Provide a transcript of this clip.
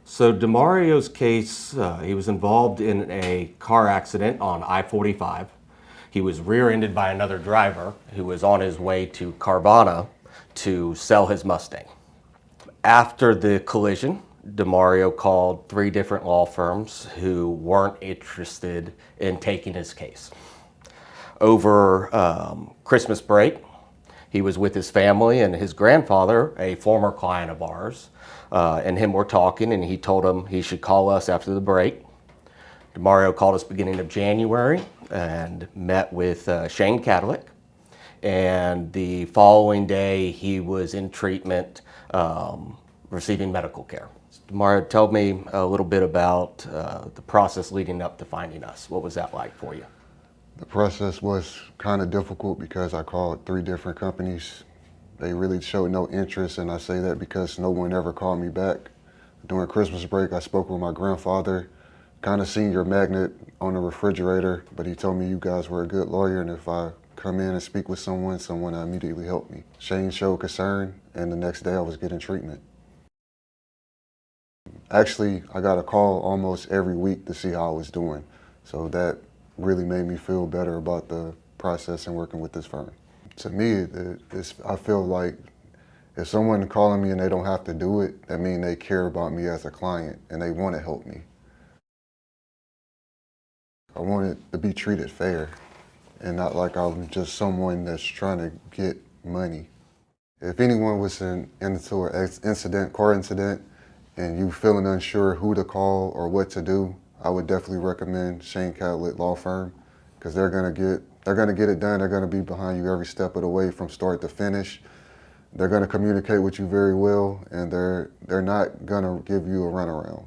So DeMario's case, he was involved in a car accident on I-45. He was rear-ended by another driver who was on his way to Carvana to sell his Mustang. After the collision, DeMario called 3 different law firms who weren't interested in taking his case. Over Christmas break, he was with his family, and his grandfather, a former client of ours, and him were talking, and he told him he should call us after the break. DeMario called us beginning of January and met with Shane Kadlec. And the following day, he was in treatment, receiving medical care. DeMario, tell me a little bit about the process leading up to finding us. What was that like for you? The process was kind of difficult because I called 3 different companies. They really showed no interest, and I say that because no one ever called me back. During Christmas break, I spoke with my grandfather, kind of seen your magnet on the refrigerator, but he told me you guys were a good lawyer, and if I come in and speak with someone immediately helped me. Shane showed concern, and the next day I was getting treatment. Actually, I got a call almost every week to see how I was doing, so that really made me feel better about the process and working with this firm. To me, I feel like if someone calling me and they don't have to do it, that means they care about me as a client and they want to help me. I want it to be treated fair and not like I'm just someone that's trying to get money. If anyone was into an car incident, and you feeling unsure who to call or what to do, I would definitely recommend Shane Kadlec Law Firm, because they're gonna get it done. They're gonna be behind you every step of the way from start to finish. They're gonna communicate with you very well, and they're not gonna give you a runaround.